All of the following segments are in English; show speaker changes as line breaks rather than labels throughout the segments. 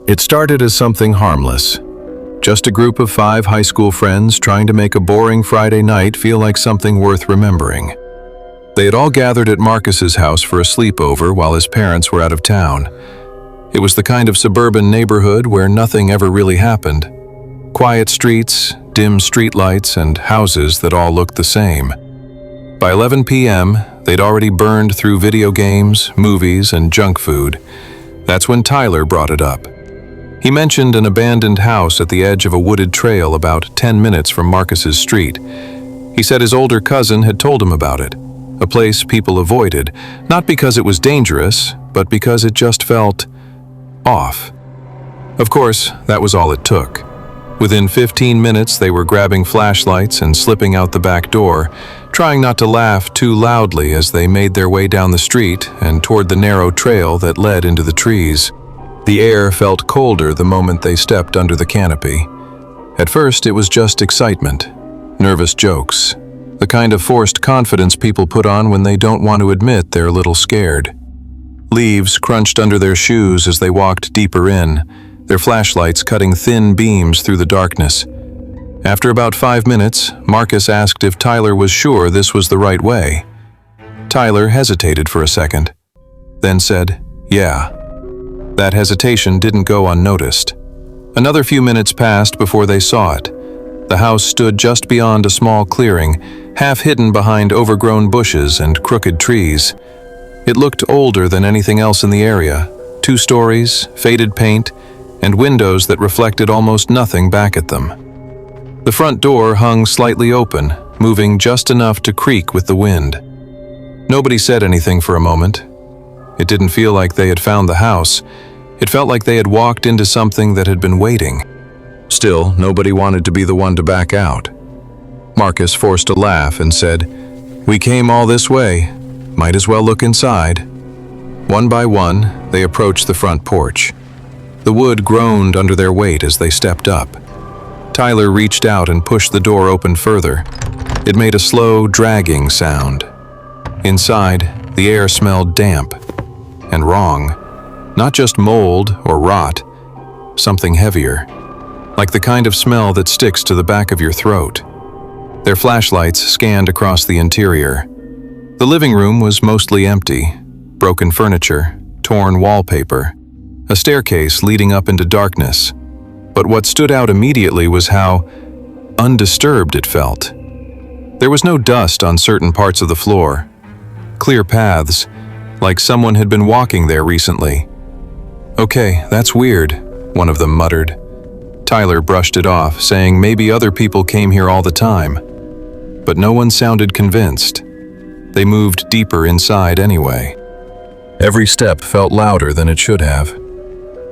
It started as something harmless. Just a group of 5 high school friends trying to make a boring Friday night feel like something worth remembering. They had all gathered at Marcus's house for a sleepover while his parents were out of town. It was the kind of suburban neighborhood where nothing ever really happened. Quiet streets, dim streetlights, and houses that all looked the same. By 11 p.m., they'd already burned through video games, movies, and junk food. That's when Tyler brought it up. He mentioned an abandoned house at the edge of a wooded trail about 10 minutes from Marcus's street. He said his older cousin had told him about it, a place people avoided, not because it was dangerous, but because it just felt off. Of course, that was all it took. Within 15 minutes, they were grabbing flashlights and slipping out the back door, trying not to laugh too loudly as they made their way down the street and toward the narrow trail that led into the trees. The air felt colder the moment they stepped under the canopy. At first, it was just excitement, nervous jokes, the kind of forced confidence people put on when they don't want to admit they're a little scared. Leaves crunched under their shoes as they walked deeper in, their flashlights cutting thin beams through the darkness. After about 5 minutes, Marcus asked if Tyler was sure this was the right way. Tyler hesitated for a second, then said, "Yeah." That hesitation didn't go unnoticed. Another few minutes passed before they saw it. The house stood just beyond a small clearing, half hidden behind overgrown bushes and crooked trees. It looked older than anything else in the area, 2 stories, faded paint, and windows that reflected almost nothing back at them. The front door hung slightly open, moving just enough to creak with the wind. Nobody said anything for a moment. It didn't feel like they had found the house. It felt like they had walked into something that had been waiting. Still, nobody wanted to be the one to back out. Marcus forced a laugh and said, "We came all this way. Might as well look inside." One by one, they approached the front porch. The wood groaned under their weight as they stepped up. Tyler reached out and pushed the door open further. It made a slow, dragging sound. Inside, the air smelled damp and wrong. Not just mold or rot, something heavier, like the kind of smell that sticks to the back of your throat. Their flashlights scanned across the interior. The living room was mostly empty, broken furniture, torn wallpaper, a staircase leading up into darkness. But what stood out immediately was how undisturbed it felt. There was no dust on certain parts of the floor. Clear paths, like someone had been walking there recently. "Okay, that's weird," one of them muttered. Tyler brushed it off, saying maybe other people came here all the time. But no one sounded convinced. They moved deeper inside anyway. Every step felt louder than it should have.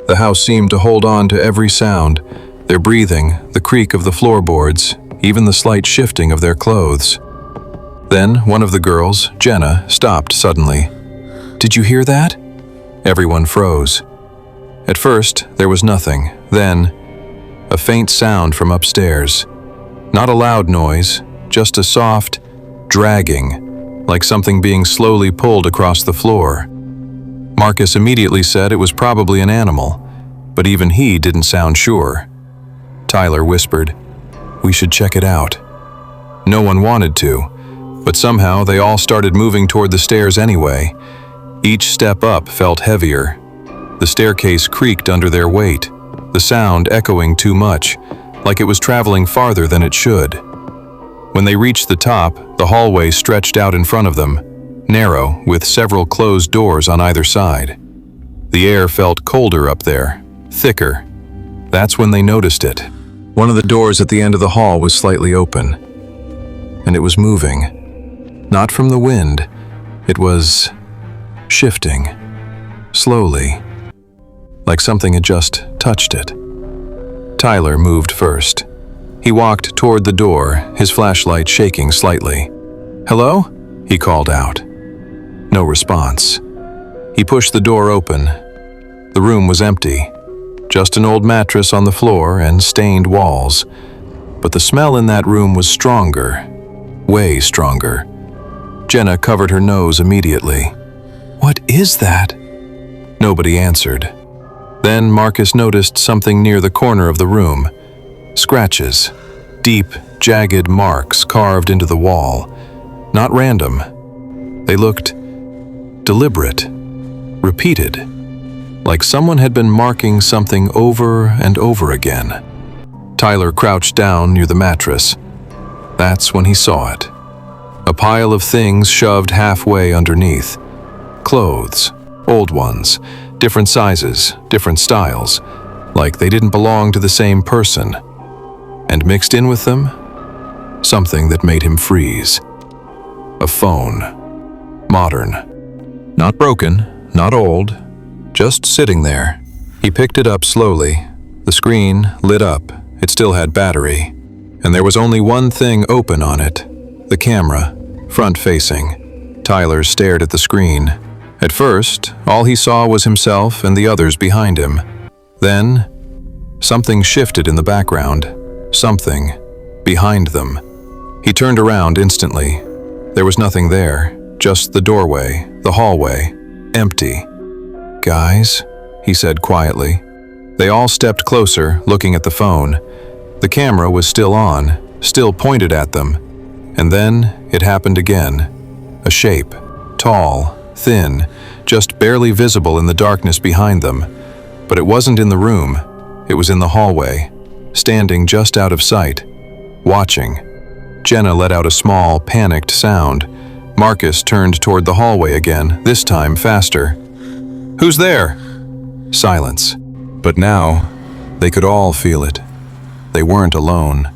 The house seemed to hold on to every sound, their breathing, the creak of the floorboards, even the slight shifting of their clothes. Then one of the girls, Jenna, stopped suddenly. "Did you hear that?" Everyone froze. At first, there was nothing. Then, a faint sound from upstairs. Not a loud noise, just a soft dragging, like something being slowly pulled across the floor. Marcus immediately said it was probably an animal, but even he didn't sound sure. Tyler whispered, "We should check it out." No one wanted to, but somehow they all started moving toward the stairs anyway. Each step up felt heavier. The staircase creaked under their weight, the sound echoing too much, like it was traveling farther than it should. When they reached the top, the hallway stretched out in front of them, narrow, with several closed doors on either side. The air felt colder up there, thicker. That's when they noticed it. One of the doors at the end of the hall was slightly open, and it was moving. Not from the wind, it was shifting, slowly, like something had just touched it. Tyler moved first. He walked toward the door, his flashlight shaking slightly. "Hello?" he called out. No response. He pushed the door open. The room was empty, just an old mattress on the floor and stained walls. But the smell in that room was stronger, way stronger. Jenna covered her nose immediately. "What is that?" Nobody answered. Then Marcus noticed something near the corner of the room. Scratches. Deep, jagged marks carved into the wall. Not random. They looked deliberate, repeated, like someone had been marking something over and over again. Tyler crouched down near the mattress. That's when he saw it. A pile of things shoved halfway underneath. Clothes, old ones, different sizes, different styles, like they didn't belong to the same person. And mixed in with them, something that made him freeze. A phone. Modern. Not broken, not old, just sitting there. He picked it up slowly. The screen lit up. It still had battery. And there was only one thing open on it. The camera, front-facing. Tyler stared at the screen. At first, all he saw was himself and the others behind him. Then, something shifted in the background. Something behind them. He turned around instantly. There was nothing there, just the doorway, the hallway, empty. "Guys," he said quietly. They all stepped closer, looking at the phone. The camera was still on, still pointed at them. And then it happened again. A shape, tall, thin, just barely visible in the darkness behind them. But it wasn't in the room. It was in the hallway, standing just out of sight, watching. Jenna let out a small, panicked sound. Marcus turned toward the hallway again, this time faster. "Who's there?" Silence. But now, they could all feel it. They weren't alone.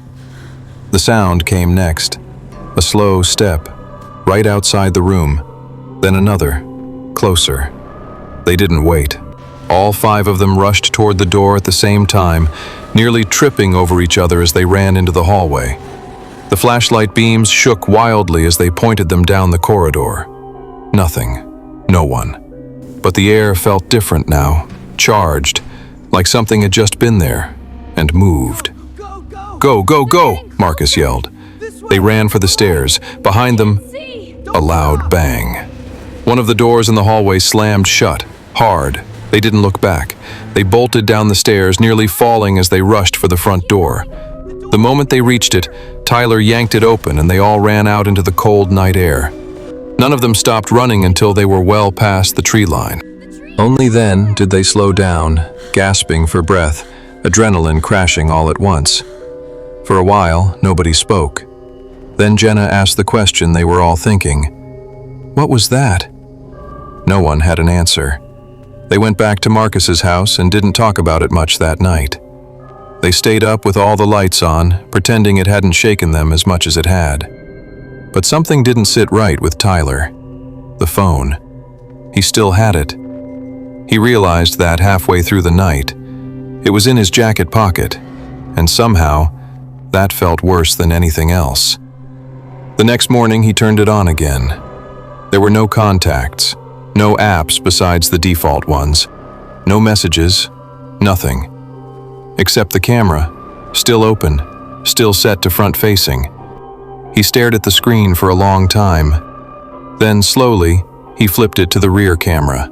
The sound came next. A slow step, right outside the room. Then another, closer. They didn't wait. All 5 of them rushed toward the door at the same time, nearly tripping over each other as they ran into the hallway. The flashlight beams shook wildly as they pointed them down the corridor. Nothing. No one. But the air felt different now, charged, like something had just been there, and moved. "Go, go, go!" Marcus yelled. They ran for the stairs. Behind them, a loud bang. One of the doors in the hallway slammed shut, hard. They didn't look back. They bolted down the stairs, nearly falling as they rushed for the front door. The moment they reached it, Tyler yanked it open and they all ran out into the cold night air. None of them stopped running until they were well past the tree line. Only then did they slow down, gasping for breath, adrenaline crashing all at once. For a while, nobody spoke. Then Jenna asked the question they were all thinking. "What was that?" No one had an answer. They went back to Marcus's house and didn't talk about it much that night. They stayed up with all the lights on, pretending it hadn't shaken them as much as it had. But something didn't sit right with Tyler. The phone. He still had it. He realized that halfway through the night. It was in his jacket pocket, and somehow, that felt worse than anything else. The next morning, he turned it on again. There were no contacts, no apps besides the default ones, no messages, nothing. Except the camera, still open, still set to front-facing. He stared at the screen for a long time. Then, slowly, he flipped it to the rear camera.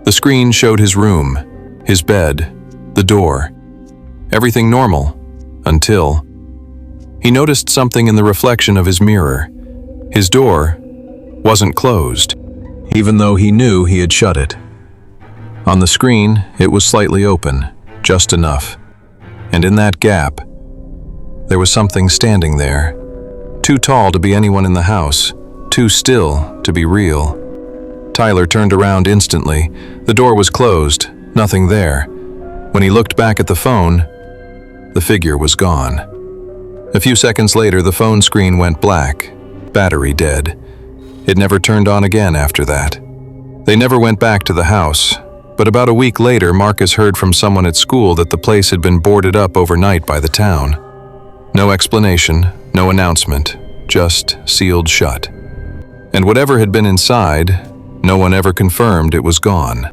The screen showed his room, his bed, the door. Everything normal, until he noticed something in the reflection of his mirror. His door wasn't closed, even though he knew he had shut it. On the screen, it was slightly open, just enough. And in that gap, there was something standing there. Too tall to be anyone in the house, too still to be real. Tyler turned around instantly. The door was closed, nothing there. When he looked back at the phone, the figure was gone. A few seconds later, the phone screen went black, battery dead. It never turned on again after that. They never went back to the house, but about a week later, Marcus heard from someone at school that the place had been boarded up overnight by the town. No explanation, no announcement, just sealed shut. And whatever had been inside, no one ever confirmed it was gone.